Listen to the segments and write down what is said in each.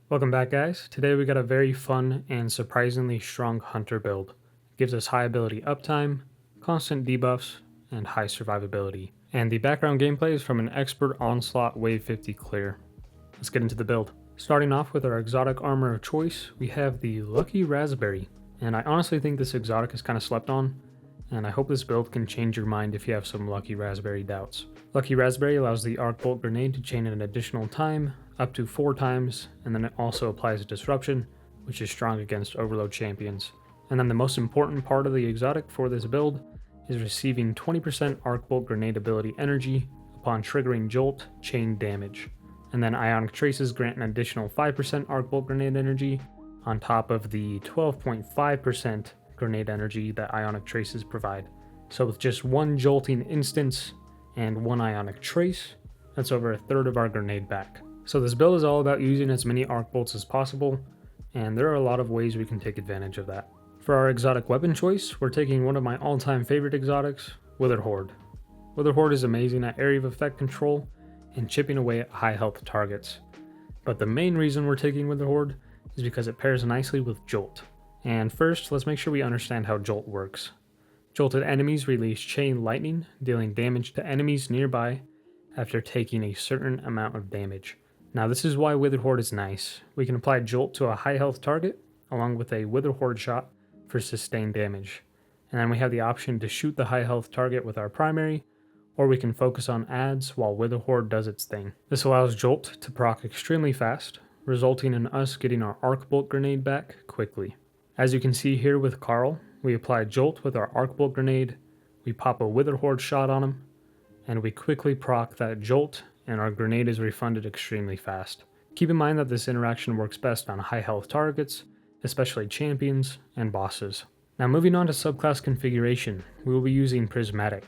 Welcome back, guys. Today we got a very fun and surprisingly strong hunter build. It gives us high ability uptime, constant debuffs, and high survivability. And the background gameplay is from an expert onslaught wave 50 clear. Let's get into the build. Starting off with our exotic armor of choice, we have the Lucky Raspberry. And I honestly think this exotic is kind of slept on, and I hope this build can change your mind if you have some Lucky Raspberry doubts. Lucky Raspberry allows the Arc Bolt grenade to chain an additional time, up to 4 times, and then it also applies a disruption, which is strong against overload champions. And then the most important part of the exotic for this build is receiving 20% Arc Bolt grenade ability energy upon triggering Jolt chain damage. And then Ionic Traces grant an additional 5% Arc Bolt grenade energy on top of the 12.5% grenade energy that Ionic Traces provide. So with just one jolting instance and one Ionic Trace, that's over a third of our grenade back. So this build is all about using as many Arc Bolts as possible, and there are a lot of ways we can take advantage of that. For our exotic weapon choice, we're taking one of my all-time favorite exotics, Wither Horde. Wither Horde is amazing at area of effect control and chipping away at high health targets. But the main reason we're taking Wither Horde is because it pairs nicely with Jolt. And first, let's make sure we understand how Jolt works. Jolted enemies release chain lightning, dealing damage to enemies nearby after taking a certain amount of damage. Now this is why Wither Horde is nice. We can apply Jolt to a high health target, along with a Wither Horde shot for sustained damage. And then we have the option to shoot the high health target with our primary, or we can focus on adds while Wither Horde does its thing. This allows Jolt to proc extremely fast, resulting in us getting our Arc Bolt grenade back quickly. As you can see here with Carl, we apply Jolt with our Arc Bolt grenade, we pop a Wither Horde shot on him, and we quickly proc that Jolt, and our grenade is refunded extremely fast. Keep in mind that this interaction works best on high health targets, especially champions and bosses. Now moving on to subclass configuration, we will be using Prismatic.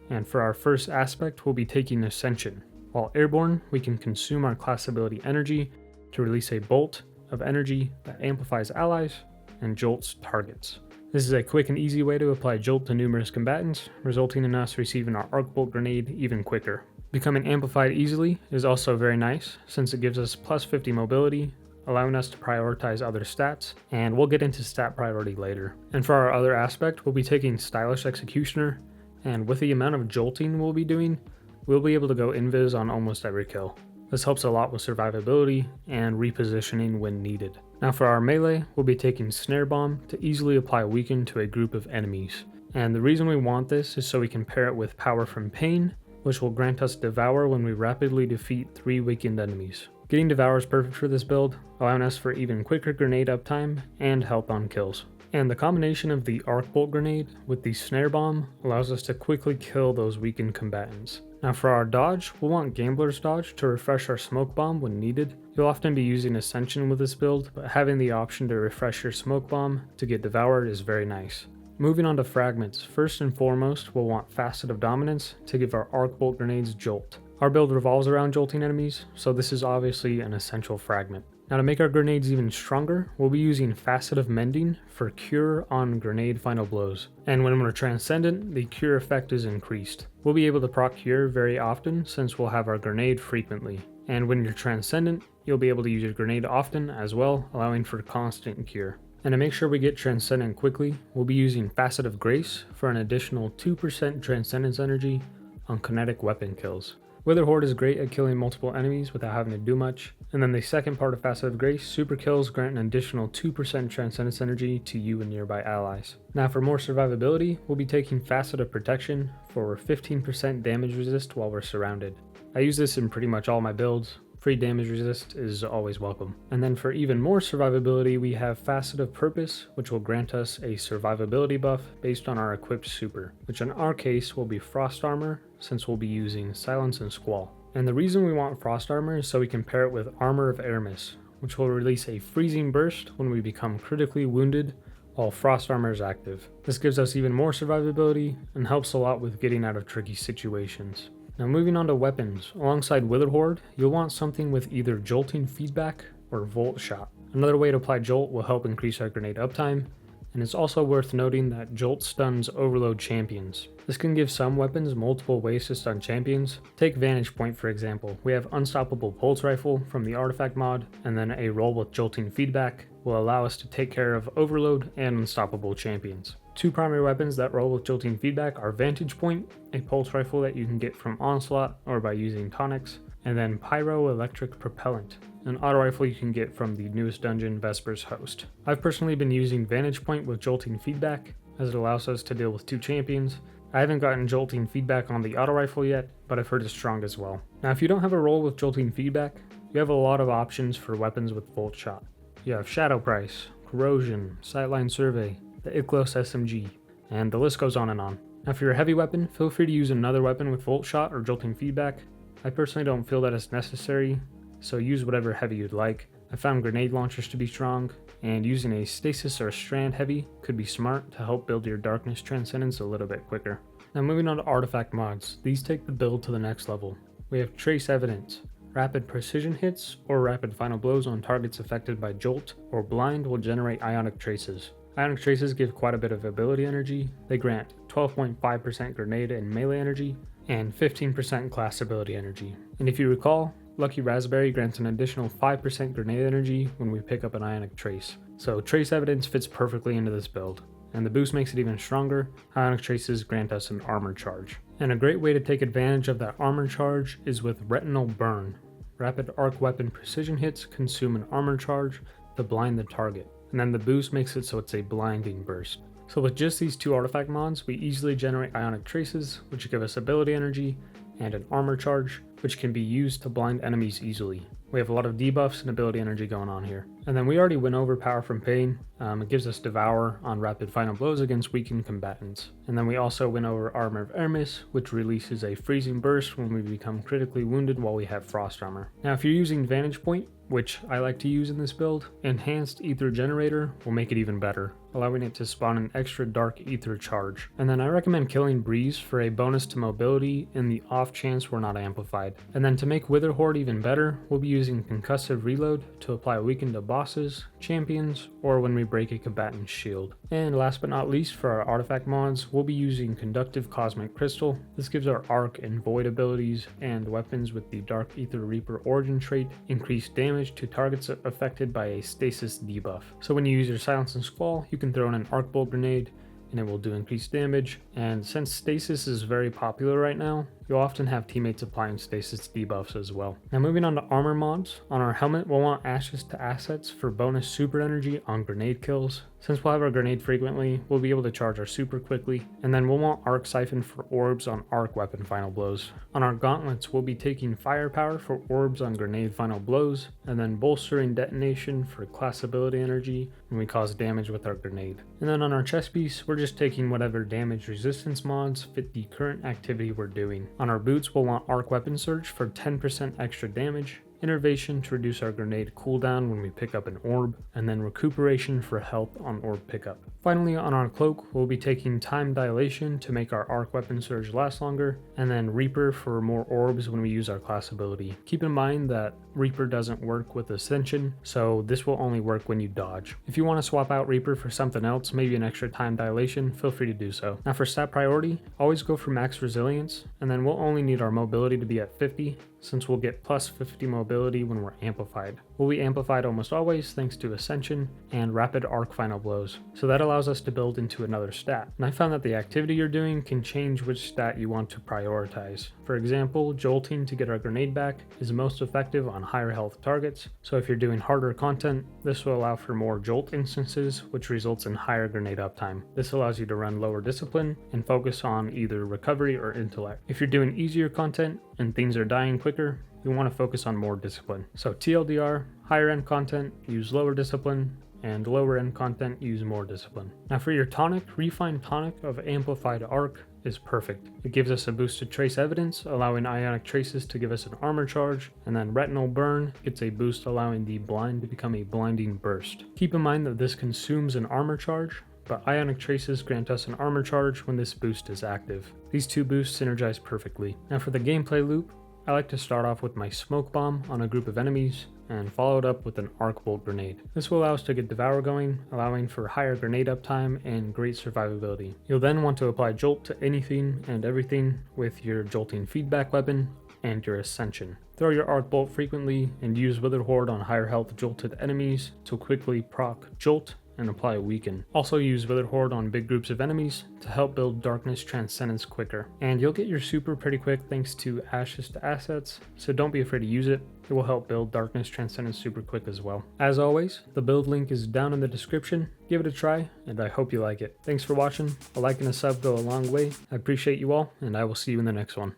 And for our first aspect, we'll be taking Ascension. While airborne, we can consume our class ability energy to release a bolt of energy that amplifies allies and jolts targets. This is a quick and easy way to apply Jolt to numerous combatants, resulting in us receiving our Arc Bolt grenade even quicker. Becoming amplified easily is also very nice, since it gives us plus 50 mobility, allowing us to prioritize other stats, and we'll get into stat priority later. And for our other aspect, we'll be taking Stylish Executioner, and with the amount of jolting we'll be doing, we'll be able to go invis on almost every kill. This helps a lot with survivability and repositioning when needed. Now for our melee, we'll be taking Snare Bomb to easily apply Weaken to a group of enemies. And the reason we want this is so we can pair it with Power from Pain, which will grant us Devour when we rapidly defeat 3 weakened enemies. Getting Devour is perfect for this build, allowing us for even quicker grenade uptime and health on kills. And the combination of the Arc Bolt grenade with the Snare Bomb allows us to quickly kill those weakened combatants. Now for our dodge, we'll want Gambler's Dodge to refresh our Smoke Bomb when needed. You'll often be using Ascension with this build, but having the option to refresh your Smoke Bomb to get devoured is very nice. Moving on to fragments, first and foremost we'll want Facet of Dominance to give our Arc Bolt grenades Jolt. Our build revolves around jolting enemies, so this is obviously an essential fragment. Now to make our grenades even stronger, we'll be using Facet of Mending for Cure on grenade final blows. And when we're Transcendent, the Cure effect is increased. We'll be able to proc Cure very often since we'll have our grenade frequently. And when you're Transcendent, you'll be able to use your grenade often as well, allowing for constant Cure. And to make sure we get Transcendent quickly, we'll be using Facet of Grace for an additional 2% Transcendence energy on kinetic weapon kills. Wither Horde is great at killing multiple enemies without having to do much. And then the second part of Facet of Grace, super kills grant an additional 2% Transcendence energy to you and nearby allies. Now for more survivability, we'll be taking Facet of Protection for 15% damage resist while we're surrounded. I use this in pretty much all my builds. Free damage resist is always welcome. And then for even more survivability, we have Facet of Purpose, which will grant us a survivability buff based on our equipped super, which in our case will be Frost Armor, since we'll be using Silence and Squall. And the reason we want Frost Armor is so we can pair it with Armor of Aramis, which will release a freezing burst when we become critically wounded while Frost Armor is active. This gives us even more survivability and helps a lot with getting out of tricky situations. Now moving on to weapons, alongside Wither Horde, you'll want something with either Jolting Feedback or Volt Shot. Another way to apply Jolt will help increase our grenade uptime, and it's also worth noting that Jolt stuns overload champions. This can give some weapons multiple ways to stun champions. Take Vantage Point for example. We have Unstoppable Pulse Rifle from the Artifact mod, and then a roll with Jolting Feedback will allow us to take care of Overload and Unstoppable champions. Two primary weapons that roll with Jolting Feedback are Vantage Point, a pulse rifle that you can get from Onslaught or by using Tonics, and then Pyroelectric Propellant, an auto rifle you can get from the newest dungeon, Vesper's Host. I've personally been using Vantage Point with Jolting Feedback, as it allows us to deal with two champions. I haven't gotten Jolting Feedback on the auto rifle yet, but I've heard it's strong as well. Now if you don't have a roll with Jolting Feedback, you have a lot of options for weapons with Volt Shot. You have Shadow Price, Corrosion, Sightline Survey, the Iklos SMG, and the list goes on and on. Now for your heavy weapon, feel free to use another weapon with Volt Shot or Jolting Feedback. I personally don't feel that it's necessary, so use whatever heavy you'd like. I found grenade launchers to be strong, and using a stasis or a strand heavy could be smart to help build your darkness transcendence a little bit quicker. Now moving on to artifact mods, these take the build to the next level. We have Trace Evidence. Rapid precision hits or rapid final blows on targets affected by Jolt or Blind will generate ionic traces. Ionic traces give quite a bit of ability energy. They grant 12.5% grenade and melee energy and 15% class ability energy. And if you recall, Lucky Raspberry grants an additional 5% grenade energy when we pick up an ionic trace. So Trace Evidence fits perfectly into this build. And the boost makes it even stronger. Ionic traces grant us an armor charge. And a great way to take advantage of that armor charge is with Retinal Burn. Rapid arc weapon precision hits consume an armor charge to blind the target, and then the boost makes it so it's a blinding burst. So with just these two artifact mods, we easily generate ionic traces, which give us ability energy, and an armor charge, which can be used to blind enemies easily. We have a lot of debuffs and ability energy going on here. And then we already went over Power from Pain. It gives us Devour on rapid final blows against weakened combatants. And then we also went over Armor of Hermes, which releases a freezing burst when we become critically wounded while we have Frost Armor. Now if you're using Vantage Point, which I like to use in this build, Enhanced Ether Generator will make it even better, allowing it to spawn an extra dark ether charge. And then I recommend killing Breeze for a bonus to mobility in the off chance we're not amplified. And then to make Wither Horde even better, we'll be using Concussive Reload to apply weaken to bosses, champions, or when we break a combatant's shield. And last but not least, for our artifact mods, we'll be using Conductive Cosmic Crystal. This gives our Arc and Void abilities and weapons with the Dark Ether Reaper origin trait increased damage to targets affected by a stasis debuff. So when you use your Silence and Squall, you can throw in an Arc Bolt grenade and it will do increased damage. And since stasis is very popular right now, you'll often have teammates applying stasis debuffs as well. Now moving on to armor mods, on our helmet we'll want Ashes to Assets for bonus super energy on grenade kills. Since we'll have our grenade frequently, we'll be able to charge our super quickly, and then we'll want Arc Siphon for orbs on arc weapon final blows. On our gauntlets, we'll be taking Firepower for orbs on grenade final blows, and then Bolstering Detonation for class ability energy when we cause damage with our grenade. And then on our chest piece, we're just taking whatever damage resistance mods fit the current activity we're doing. On our boots, we'll want Arc Weapon Surge for 10% extra damage, Innervation to reduce our grenade cooldown when we pick up an orb, and then Recuperation for health on orb pickup. Finally, on our cloak, we'll be taking Time Dilation to make our Arc Weapon Surge last longer, and then Reaper for more orbs when we use our class ability. Keep in mind that Reaper doesn't work with Ascension, so this will only work when you dodge. If you want to swap out Reaper for something else, maybe an extra Time Dilation, feel free to do so. Now for stat priority, always go for max resilience, and then we'll only need our mobility to be at 50, since we'll get plus 50 mobility when we're amplified. We'll be amplified almost always thanks to Ascension and Rapid Arc Final Blows, so that allows us to build into another stat. And I found that the activity you're doing can change which stat you want to prioritize. For example, Jolting to get our grenade back is most effective on higher health targets, so if you're doing harder content, this will allow for more Jolt instances, which results in higher grenade uptime. This allows you to run lower discipline and focus on either recovery or intellect. If you're doing easier content and things are dying quicker, you want to focus on more discipline. So TLDR, higher end content, use lower discipline, and lower end content, use more discipline. Now for your tonic, Refined Tonic of Amplified Arc is perfect. It gives us a boost to Trace Evidence, allowing Ionic Traces to give us an armor charge, and then Retinal Burn gets a boost allowing the blind to become a blinding burst. Keep in mind that this consumes an armor charge, but Ionic Traces grant us an armor charge when this boost is active. These two boosts synergize perfectly. Now for the gameplay loop, I like to start off with my Smoke Bomb on a group of enemies, and follow it up with an Arc Bolt grenade. This will allow us to get Devour going, allowing for higher grenade uptime and great survivability. You'll then want to apply Jolt to anything and everything with your jolting feedback weapon and your Ascension. Throw your Arc Bolt frequently and use Wither Horde on higher health jolted enemies to quickly proc Jolt and apply Weaken. Also use Wither Horde on big groups of enemies to help build Darkness Transcendence quicker. And you'll get your super pretty quick thanks to Ashes to Assets, so don't be afraid to use it. It will help build Darkness Transcendence super quick as well. As always, the build link is down in the description. Give it a try, and I hope you like it. Thanks for watching. A like and a sub go a long way. I appreciate you all, and I will see you in the next one.